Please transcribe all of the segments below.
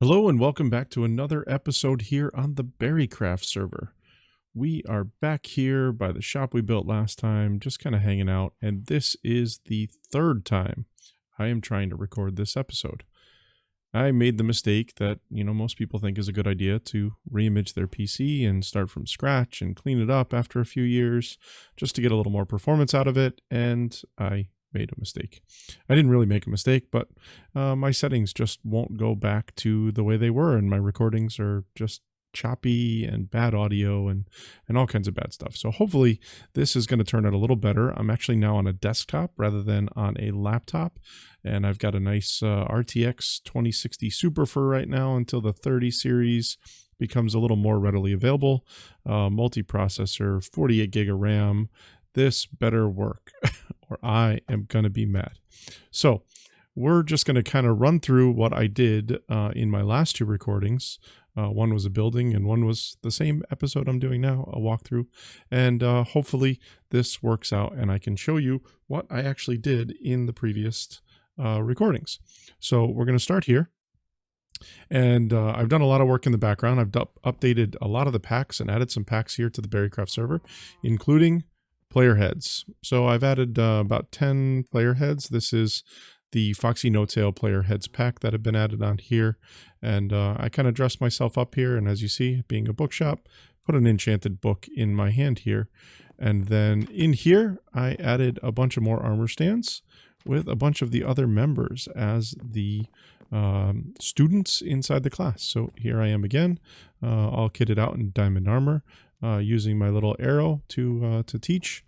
Hello and welcome back to another episode here on the BerryCraft server. We are back here by the shop we built last time, just kind of hanging out, and this is the third time I am trying to record this episode. I made the mistake that, most people think is a good idea to reimage their PC and start from scratch and clean it up after a few years just to get a little more performance out of it, and I made a mistake. I didn't really make a mistake, but my settings just won't go back to the way they were, and my recordings are just choppy and bad audio and all kinds of bad stuff. So hopefully this is going to turn out a little better. I'm actually now on a desktop rather than on a laptop, and I've got a nice RTX 2060 Super for right now until the 30 series becomes a little more readily available. Multi-processor, 48 gig of RAM. This better work or I am going to be mad. So we're just going to kind of run through what I did in my last two recordings. One was a building and one was the same episode I'm doing now, a walkthrough. And hopefully this works out and I can show you what I actually did in the previous recordings. So we're going to start here. And I've done a lot of work in the background. I've updated a lot of the packs and added some packs here to the BerryCraft server, including player heads. So I've added about 10 player heads. This is the FoxyNoTail player heads pack that have been added on here. And I kind of dressed myself up here. And as you see, being a bookshop, put an enchanted book in my hand here. And then in here, I added a bunch of more armor stands with a bunch of the other members as the students inside the class. So here I am again, all kitted out in diamond armor. Using my little arrow to teach,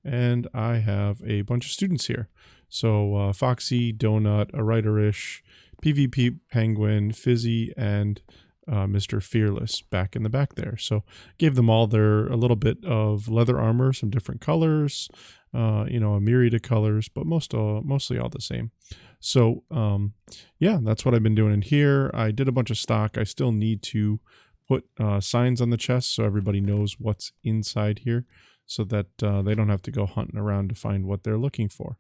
and I have a bunch of students here. So Foxy, Donut, a Writerish, PvP Penguin, Fizzy, and Mr. Fearless back in the back there. So gave them all a little bit of leather armor, some different colors, a myriad of colors, but mostly all the same. So yeah, that's what I've been doing in here. I did a bunch of stock. I still need to put signs on the chest so everybody knows what's inside here so that they don't have to go hunting around to find what they're looking for.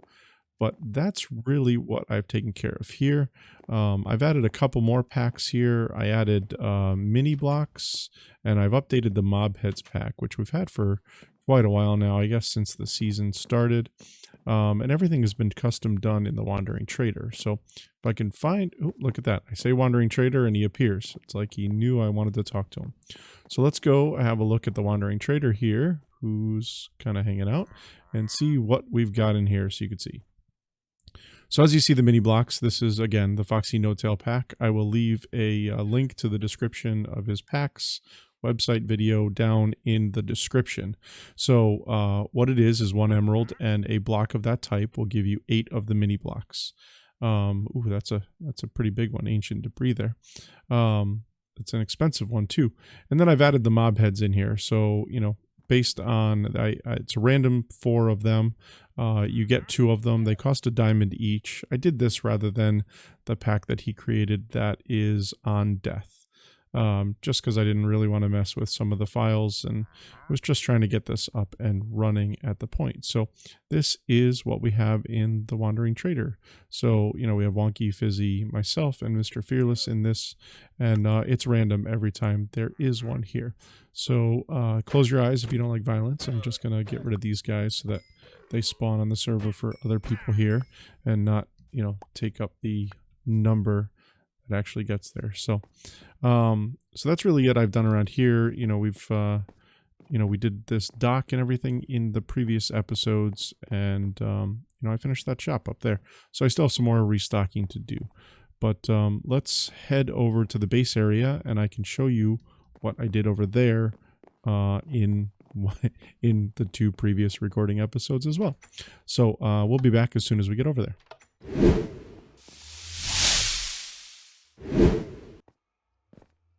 But that's really what I've taken care of here. I've added a couple more packs here. I added mini blocks, and I've updated the Mob Heads pack, which we've had for quite a while now, I guess since the season started. And everything has been custom done in the Wandering Trader. So if I can find, oh, look at that. I say Wandering Trader and he appears. It's like he knew I wanted to talk to him. So let's go have a look at the Wandering Trader here, who's kind of hanging out, and see what we've got in here so you can see. So as you see the mini blocks, this is, again, the FoxyNoTail pack. I will leave a link to the description of his packs website video down in the description. So what it is 1 emerald, and a block of that type will give you 8 of the mini blocks. Ooh, that's a pretty big one, ancient debris there. It's an expensive one too. And then I've added the mob heads in here. So, based on, it's a random 4 of them. You get 2 of them. They cost $1 diamond each. I did this rather than the pack that he created that is on death. Just because I didn't really want to mess with some of the files and was just trying to get this up and running at the point. So this is what we have in the Wandering Trader. So, we have Wonky, Fizzy, myself, and Mr. Fearless in this, and it's random every time there is one here. So close your eyes if you don't like violence. I'm just going to get rid of these guys so that they spawn on the server for other people here and not, take up the number that actually gets there. So that's really it I've done around here. We did this dock and everything in the previous episodes, and I finished that shop up there. So I still have some more restocking to do. But let's head over to the base area, and I can show you what I did over there in the 2 previous recording episodes as well. So we'll be back as soon as we get over there.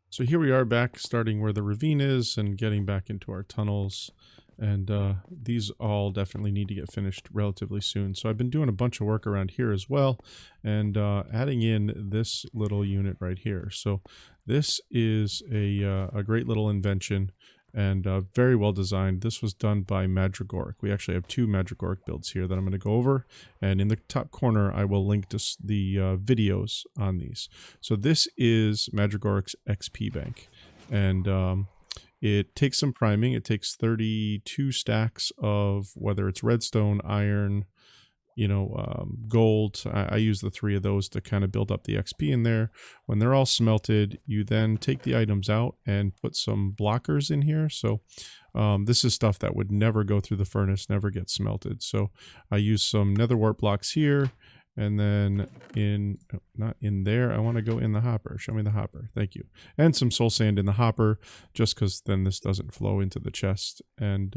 So here we are back, starting where the ravine is and getting back into our tunnels. And these all definitely need to get finished relatively soon. So I've been doing a bunch of work around here as well, and adding in this little unit right here. So this is a great little invention, and very well designed. This was done by Madrigar. We actually have 2 Madrigar builds here that I'm going to go over, and in the top corner I will link to the videos on these. So this is Madrigar's XP bank, and it takes some priming. It takes 32 stacks of whether it's redstone, iron, gold. I use the 3 of those to kind of build up the XP in there. When they're all smelted, you then take the items out and put some blockers in here. So this is stuff that would never go through the furnace, never get smelted. So I use some nether wart blocks here, and then not in there, I want to go in the hopper. Show me the hopper. Thank you. And some soul sand in the hopper, just because then this doesn't flow into the chest. And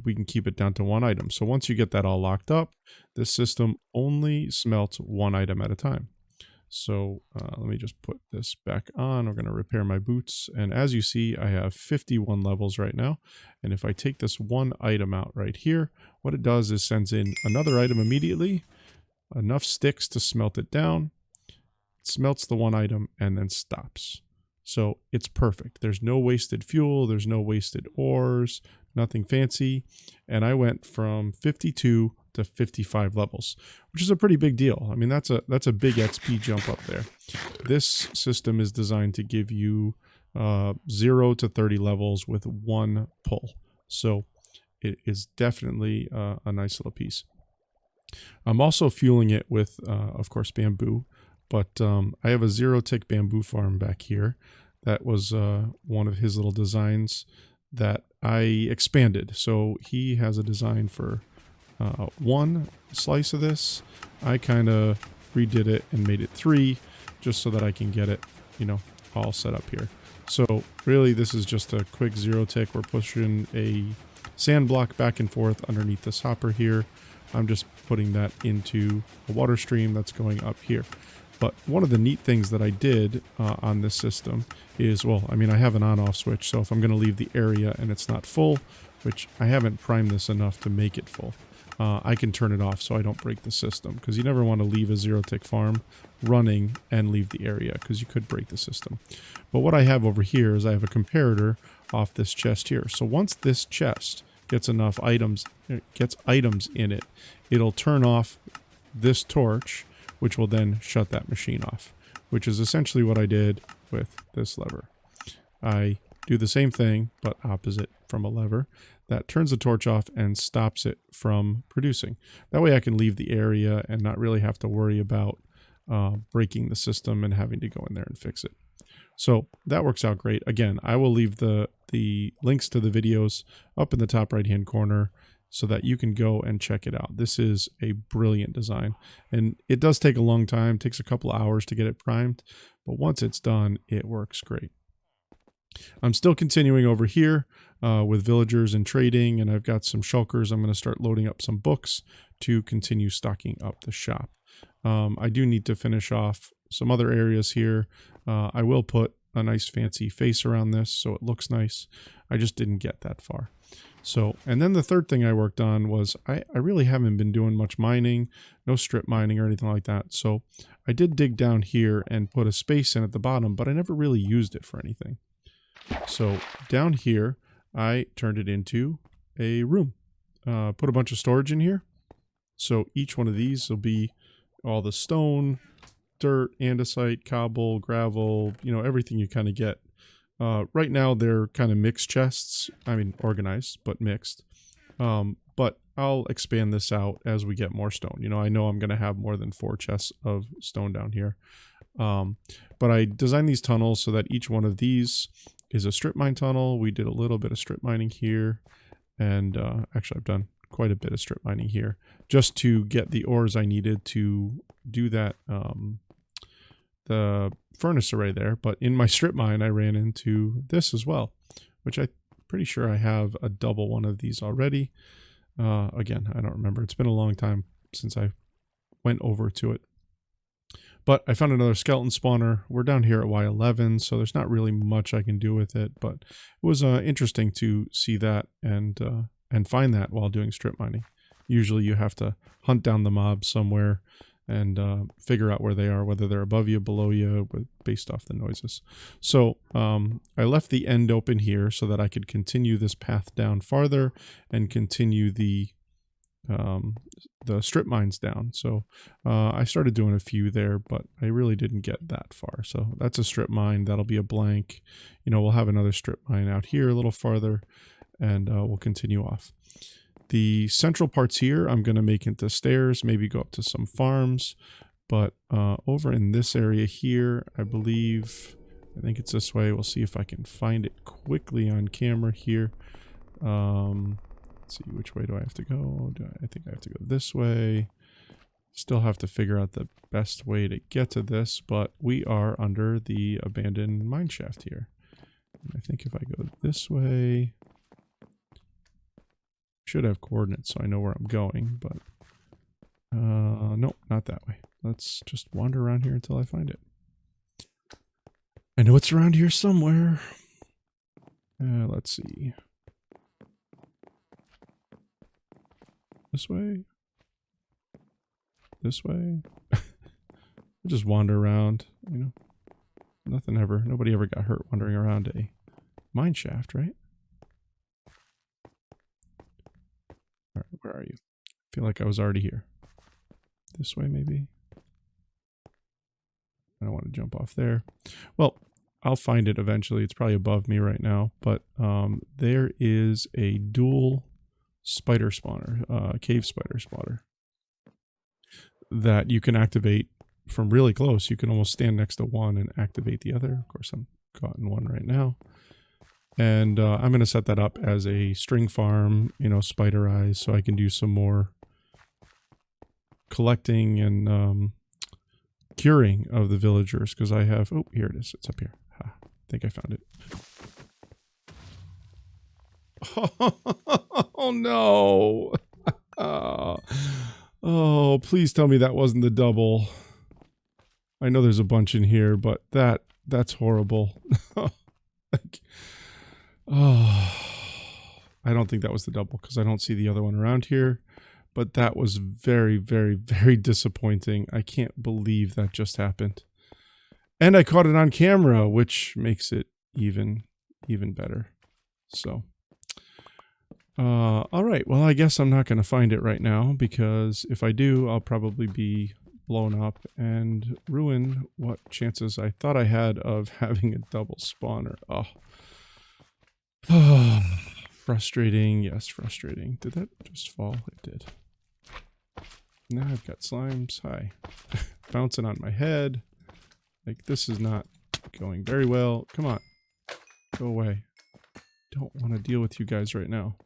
we can keep it down to 1 item. So once you get that all locked up, this system only smelts 1 item at a time. So let me just put this back on. We're going to repair my boots. And as you see, I have 51 levels right now. And if I take this 1 item out right here, what it does is sends in another item immediately, enough sticks to smelt it down. It smelts the 1 item and then stops. So it's perfect. There's no wasted fuel. There's no wasted ores. Nothing fancy. And I went from 52 to 55 levels, which is a pretty big deal. I mean, that's a big XP jump up there. This system is designed to give you 0 to 30 levels with 1 pull. So it is definitely a nice little piece. I'm also fueling it with, of course, bamboo. But I have a 0-tick bamboo farm back here. That was one of his little designs that I expanded. So he has a design for 1 slice of this. I kind of redid it and made it 3 just so that I can get it, all set up here. So really this is just a quick 0-tick. We're pushing a sand block back and forth underneath this hopper here. I'm just putting that into a water stream that's going up here. But one of the neat things that I did on this system is, I have an on-off switch, so if I'm going to leave the area and it's not full, which I haven't primed this enough to make it full, I can turn it off so I don't break the system, because you never want to leave a 0-tick farm running and leave the area, because you could break the system. But what I have over here is I have a comparator off this chest here. So once this chest gets enough items, in it, it'll turn off this torch, which will then shut that machine off, which is essentially what I did with this lever. I do the same thing, but opposite from a lever. That turns the torch off and stops it from producing. That way I can leave the area and not really have to worry about breaking the system and having to go in there and fix it. So that works out great. Again, I will leave the links to the videos up in the top right-hand corner so that you can go and check it out. This is a brilliant design, and it does take a long time. It takes a couple hours to get it primed, but once it's done, it works great. I'm still continuing over here with villagers and trading, and I've got some shulkers. I'm going to start loading up some books to continue stocking up the shop. I do need to finish off some other areas here. I will put a nice fancy face around this so it looks nice. I just didn't get that far. So, and then the third thing I worked on was I really haven't been doing much mining, no strip mining or anything like that. So I did dig down here and put a space in at the bottom, but I never really used it for anything. So down here, I turned it into a room, put a bunch of storage in here. So each one of these will be all the stone, dirt, andesite, cobble, gravel, everything you kind of get. Right now they're kind of mixed chests. Organized, but mixed. But I'll expand this out as we get more stone. I know I'm going to have more than 4 chests of stone down here. But I designed these tunnels so that each one of these is a strip mine tunnel. We did a little bit of strip mining here. And actually I've done quite a bit of strip mining here just to get the ores I needed to do that, the furnace array there. But in my strip mine, I ran into this as well, which I'm pretty sure I have a double one of these already. Again, I don't remember. It's been a long time since I went over to it. But I found another skeleton spawner. We're down here at Y11, so there's not really much I can do with it. But it was interesting to see that and find that while doing strip mining. Usually you have to hunt down the mob somewhere and figure out where they are, whether they're above you, below you, based off the noises. So I left the end open here so that I could continue this path down farther and continue the strip mines down. So I started doing a few there, but I really didn't get that far. So that's a strip mine. That'll be a blank. You know, we'll have another strip mine out here a little farther, and we'll continue off. The central parts here I'm going to make into stairs, maybe go up to some farms, but over in this area here, I think it's this way. We'll see if I can find it quickly on camera here. Let's see, which way do I have to go? I think I have to go this way. Still have to figure out the best way to get to this, but we are under the abandoned mine shaft here. And I think if I go this way, should have coordinates so I know where I'm going, but nope, not that way. Let's just wander around here until I find it. I know it's around here somewhere. Let's see. This way? This way? I just wander around, you know. Nobody ever got hurt wandering around a mine shaft, right? Alright, where are you? I feel like I was already here. This way, maybe? I don't want to jump off there. Well, I'll find it eventually. It's probably above me right now, but there is a dual spider spawner, cave spider spawner, that you can activate from really close. You can almost stand next to one and activate the other. Of course, I'm caught in one right now. And I'm going to set that up as a string farm, you know, spider eyes, so I can do some more collecting and curing of the villagers, because I have... Oh, here it is. It's up here. I think I found it. Oh, no. Oh, please tell me that wasn't the double. I know there's a bunch in here, but that's horrible. Oh, I don't think that was the double because I don't see the other one around here. But that was very, very, very disappointing. I can't believe that just happened. And I caught it on camera, which makes it even better. So, all right. Well, I guess I'm not going to find it right now, because if I do, I'll probably be blown up and ruin what chances I thought I had of having a double spawner. Oh, frustrating. Yes, frustrating. Did that just fall? It did. Now I've got slimes. Hi. Bouncing on my head. Like, this is not going very well. Come on. Go away. Don't want to deal with you guys right now.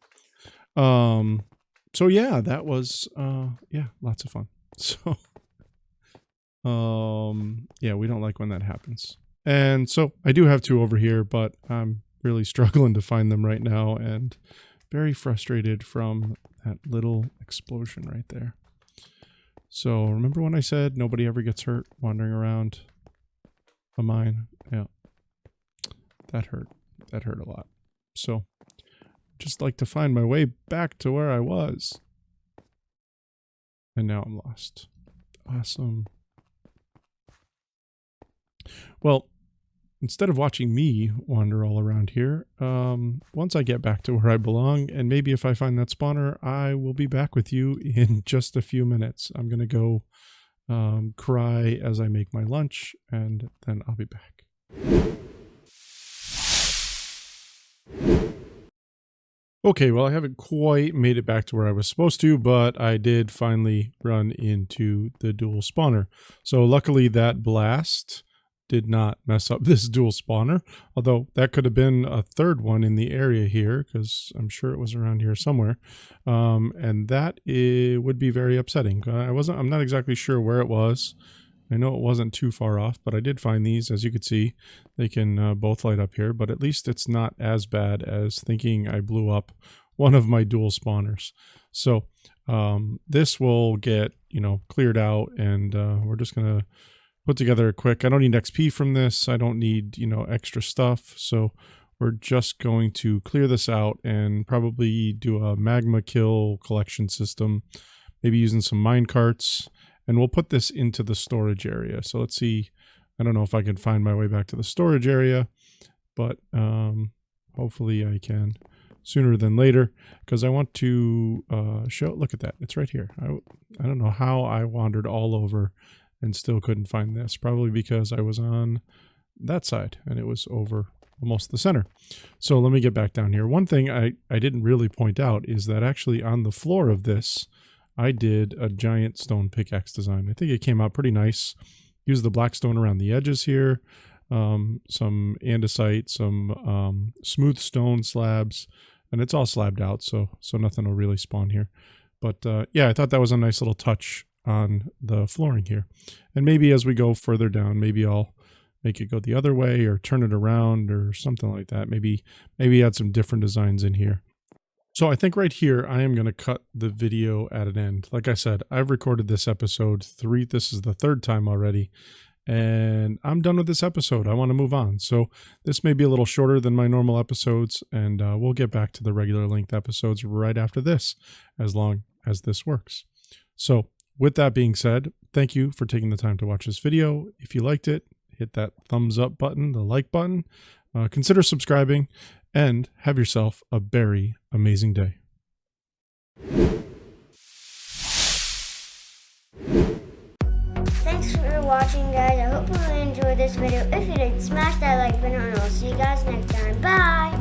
So yeah, that was, yeah, lots of fun. So, yeah, we don't like when that happens. And so I do have two over here, but I'm really struggling to find them right now and very frustrated from that little explosion right there. So remember when I said nobody ever gets hurt wandering around a mine? Yeah, that hurt. That hurt a lot. So just like to find my way back to where I was. And now I'm lost. Awesome. Well, instead of watching me wander all around here, once I get back to where I belong, and maybe if I find that spawner, I will be back with you in just a few minutes. I'm going to go cry as I make my lunch, and then I'll be back. Okay, well, I haven't quite made it back to where I was supposed to, but I did finally run into the dual spawner. So luckily that blast did not mess up this dual spawner, although that could have been a third one in the area here, because I'm sure it was around here somewhere, and that would be very upsetting. I'm not exactly sure where it was. I know it wasn't too far off, but I did find these. As you can see, they can both light up here, but at least it's not as bad as thinking I blew up one of my dual spawners. So this will get, cleared out, and we're just going to put together a quick, I don't need XP from this. I don't need, extra stuff. So we're just going to clear this out and probably do a magma kill collection system, maybe using some mine carts, And we'll put this into the storage area. So let's see. I don't know if I can find my way back to the storage area, but hopefully I can sooner than later, because I want to show, look at that, it's right here. I don't know how I wandered all over and still couldn't find this, probably because I was on that side and it was over almost the center. So let me get back down here. One thing I didn't really point out is that actually on the floor of this, I did a giant stone pickaxe design. I think it came out pretty nice. Used the black stone around the edges here, some andesite, some smooth stone slabs, and it's all slabbed out, so nothing will really spawn here. But yeah, I thought that was a nice little touch on the flooring here. And maybe as we go further down, maybe I'll make it go the other way or turn it around or something like that. Maybe add some different designs in here. So I think right here, I am going to cut the video at an end. Like I said, I've recorded this episode this is the third time already, and I'm done with this episode. I want to move on. So this may be a little shorter than my normal episodes, and we'll get back to the regular length episodes right after this, as long as this works. So with that being said, thank you for taking the time to watch this video. If you liked it, hit that thumbs up button, the like button, consider subscribing, and have yourself a very amazing day. Thanks for watching, guys. I hope you enjoyed this video. If you did, smash that like button, and I'll see you guys next time. Bye!